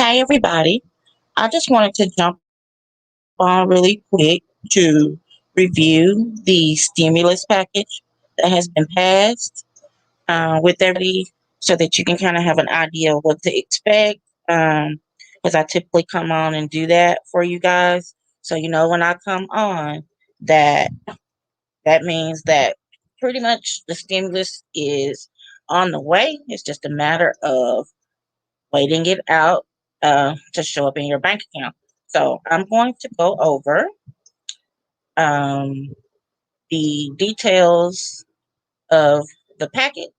Hi, everybody. I just wanted to jump on really quick to review the stimulus package that has been passed with everybody so that you can kind of have an idea of what to expect. Because I typically come on and do that for you guys. So, when I come on, that that means that pretty much the stimulus is on the way. It's just a matter of waiting it out to show up in your bank account. So I'm going to go over um, the details of the packet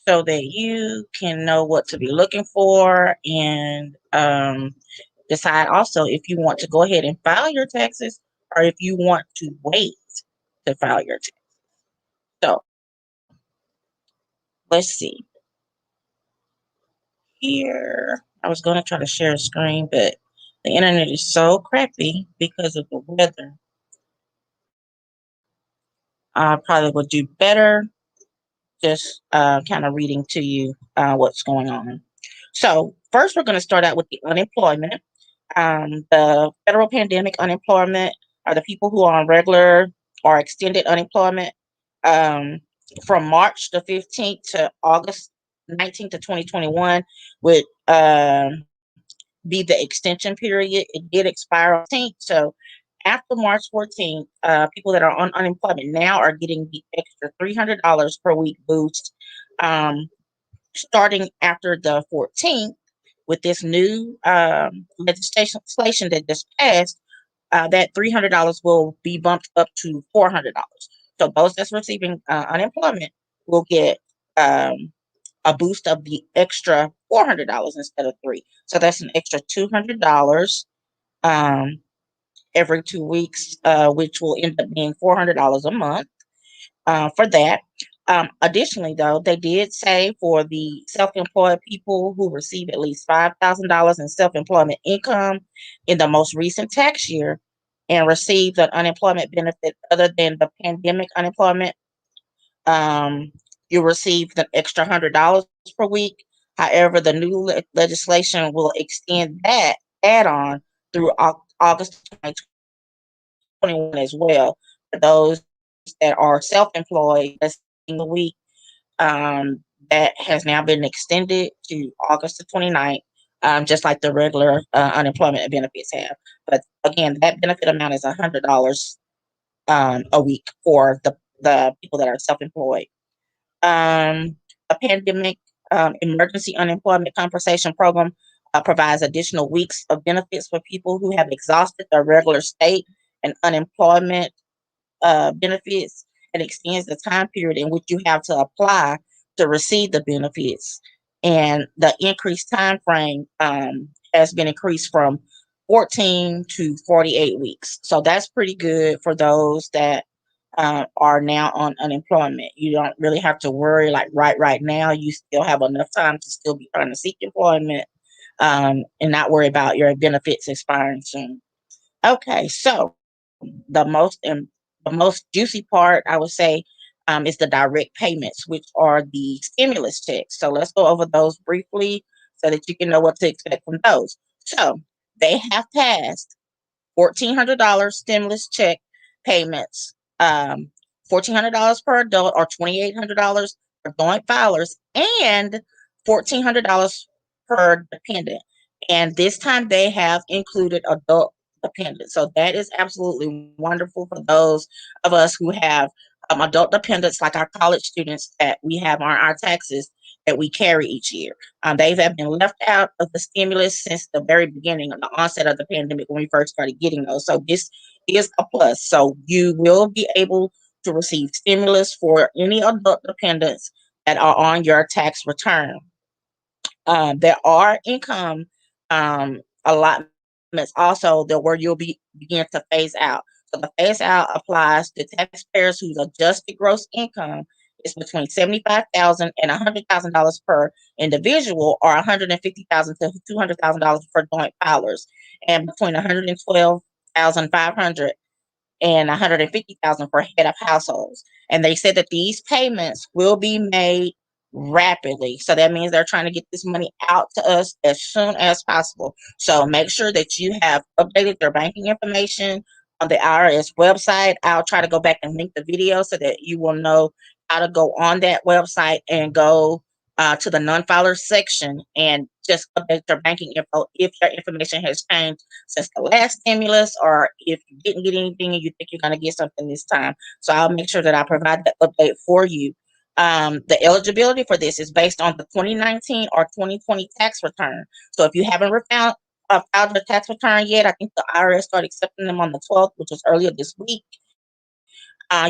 so that you can know what to be looking for and decide also if you want to go ahead and file your taxes or if you want to wait to file your taxes. So let's see. Here, I was going to try to share a screen, but the internet is so crappy because of the weather. I probably would do better just kind of reading to you what's going on. So, first, we're going to start out with the unemployment. The federal pandemic unemployment are the people who are on regular or extended unemployment um, from March the 15th to August 19th to 2021 would be the extension period. It did expire on 14th. So after March 14th, people that are on unemployment now are getting the extra $300 per week boost um, starting after the 14th with this new legislation that just passed. That $300 will be bumped up to $400. So those that's receiving unemployment will get um, a boost of the extra $400 instead of three. So that's an extra $200 um, every 2 weeks, which will end up being $400 a month for that. Additionally, though, they did say for the self-employed people who receive at least $5,000 in self-employment income in the most recent tax year and receive an unemployment benefit other than the pandemic unemployment, um, you receive an extra $100 per week. However, the new legislation will extend that add-on through August 2021 as well for those that are self-employed a week. That has now been extended to August the 29th, just like the regular unemployment benefits have. But again, that benefit amount is $100 a week for the people that are self-employed. A pandemic emergency unemployment compensation program provides additional weeks of benefits for people who have exhausted their regular state and unemployment benefits and extends the time period in which you have to apply to receive the benefits. And the increased time frame has been increased from 14 to 48 weeks. So that's pretty good for those that are now on unemployment. You don't really have to worry like right now. You still have enough time to still be trying to seek employment and not worry about your benefits expiring soon. Okay, so the most juicy part, I would say, is the direct payments, which are the stimulus checks. So let's go over those briefly so that you can know what to expect from those. So they have passed $1,400 stimulus check payments, $1,400 per adult or $2,800 for joint filers, and $1,400 per dependent. And this time they have included adult dependents. So that is absolutely wonderful for those of us who have adult dependents, like our college students that we have on our taxes that we carry each year. They have been left out of the stimulus since the very beginning of the onset of the pandemic when we first started getting those. So this is a plus. So you will be able to receive stimulus for any adult dependents that are on your tax return. There are income allotments also that where you'll begin to phase out. So the phase out applies to taxpayers whose adjusted gross income is between $75,000 and $100,000 per individual, or $150,000 to $200,000 for joint filers, and between $112,500 and $150,000 per head of households. And they said that these payments will be made rapidly. So that means they're trying to get this money out to us as soon as possible. So make sure that you have updated your banking information on the IRS website. I'll try to go back and link the video so that you will know how to go on that website and go to the non-filer section and just update your banking info if your information has changed since the last stimulus, or if you didn't get anything and you think you're going to get something this time. So I'll make sure that I provide that update for you. The eligibility for this is based on the 2019 or 2020 tax return. So if you haven't filed your tax return yet, I think the IRS started accepting them on the 12th, which was earlier this week.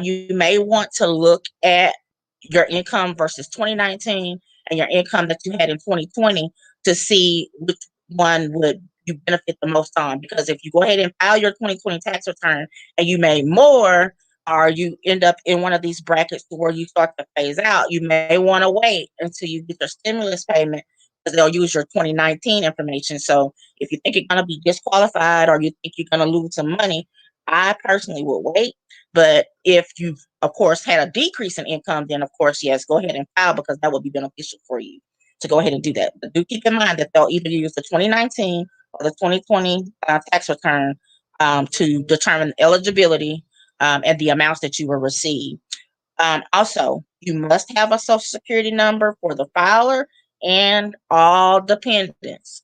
You may want to look at your income versus 2019 and your income that you had in 2020 to see which one would you benefit the most on. Because if you go ahead and file your 2020 tax return and you made more, or you end up in one of these brackets to where you start to phase out, you may want to wait until you get your stimulus payment, because they'll use your 2019 information. So if you think you're going to be disqualified or you think you're going to lose some money, I personally would wait. But if you've, of course, had a decrease in income, then of course, yes, go ahead and file, because that would be beneficial for you to go ahead and do that. But do keep in mind that they'll either use the 2019 or the 2020 tax return to determine eligibility and the amounts that you will receive. Also, you must have a social security number for the filer and all dependents.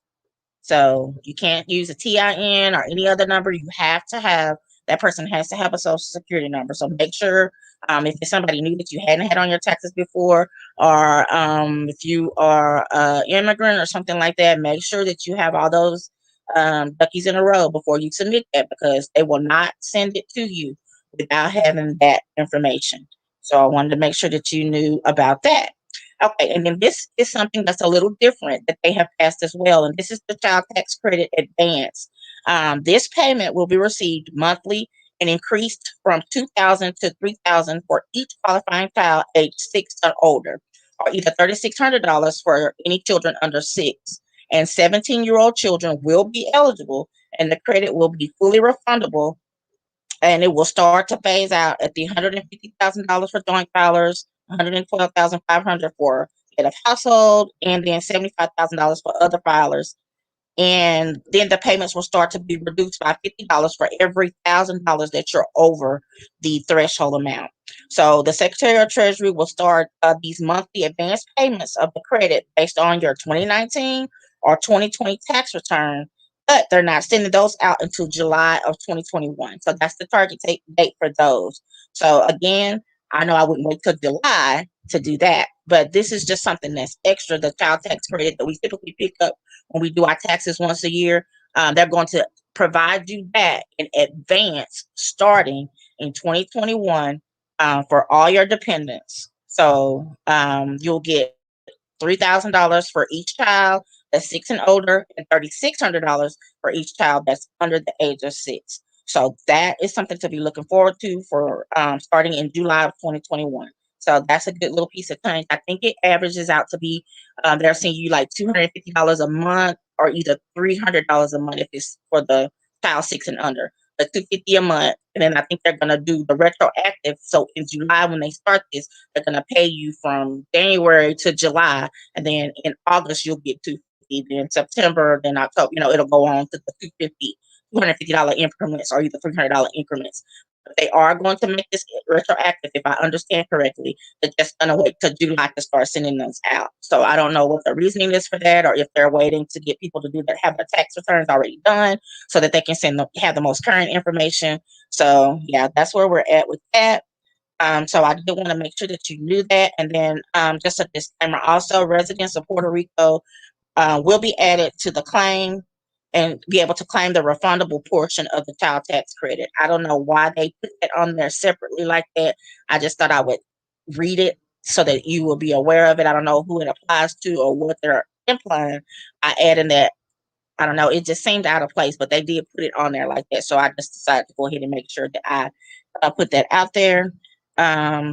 So you can't use a TIN or any other number. You have to have, that person has to have a social security number. So make sure if it's somebody new that you hadn't had on your taxes before, or if you are an immigrant or something like that, make sure that you have all those duckies in a row before you submit that, because they will not send it to you without having that information. So I wanted to make sure that you knew about that. Okay, and then this is something that's a little different that they have passed as well, and this is the Child Tax Credit Advance. This payment will be received monthly and increased from 2,000 to 3,000 for each qualifying child aged 6 or older, or either $3,600 for any children under 6. And 17-year-old children will be eligible, and the credit will be fully refundable, and it will start to phase out at the $150,000 for joint filers, 112,500 for head of household, and then $75,000 for other filers. And then the payments will start to be reduced by $50 for every $1,000 that you're over the threshold amount. So the Secretary of Treasury will start these monthly advance payments of the credit based on your 2019 or 2020 tax return, but they're not sending those out until July of 2021. So that's the target date for those. So again, I know I wouldn't wait till July to do that, but this is just something that's extra. The child tax credit that we typically pick up when we do our taxes once a year, they're going to provide you that in advance starting in 2021 for all your dependents. So you'll get $3,000 for each child that's 6 and older, and $3,600 for each child that's under the age of 6. So that is something to be looking forward to for starting in July of 2021. So that's a good little piece of change. I think it averages out to be they're seeing you like $250 a month, or either $300 a month if it's for the child 6 and under. But $250 a month, and then I think they're gonna do the retroactive. So in July, when they start this, they're gonna pay you from January to July, and then in August you'll get $250. Then September, then October. It'll go on to the $250 increments, or either $300 increments. But they are going to make this retroactive, if I understand correctly. They're just going to wait till July to start sending those out. So I don't know what the reasoning is for that, or if they're waiting to get people to have their tax returns already done so that they can have the most current information. So yeah, that's where we're at with that. So I did want to make sure that you knew that. And then just a disclaimer also, residents of Puerto Rico will be added to the claim and be able to claim the refundable portion of the child tax credit. I don't know why they put that on there separately like that. I just thought I would read it so that you will be aware of it. I don't know who it applies to or what they're implying by adding that. I don't know. It just seemed out of place, but they did put it on there like that. So I just decided to go ahead and make sure that I put that out there.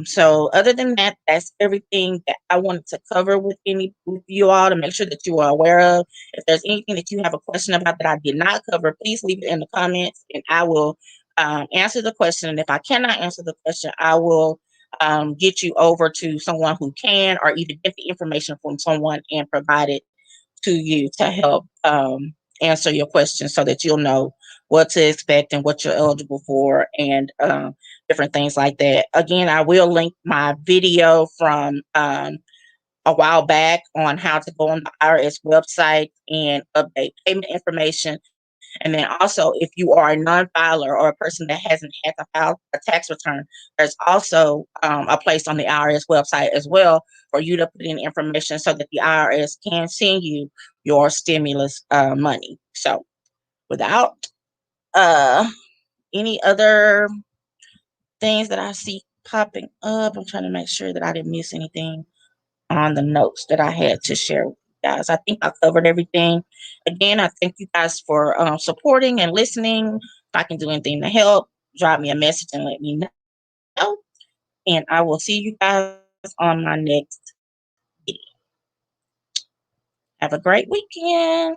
So other than that, that's everything that I wanted to cover with you all, to make sure that you are aware of. If there's anything that you have a question about that I did not cover, please leave it in the comments, and I will answer the question. And if I cannot answer the question, I will get you over to someone who can, or either get the information from someone and provide it to you to help answer your questions so that you'll know what to expect and what you're eligible for, and different things like that. Again, I will link my video from a while back on how to go on the IRS website and update payment information. And then also, if you are a non-filer or a person that hasn't had to file a tax return, there's also a place on the IRS website as well for you to put in information so that the IRS can send you your stimulus money. So without uh, any other things that I see popping up, I'm trying to make sure that I didn't miss anything on the notes that I had to share with you guys. I think I covered everything. Again, I thank you guys for supporting and listening. If I can do anything to help, drop me a message and let me know. And I will see you guys on my next video. Have a great weekend.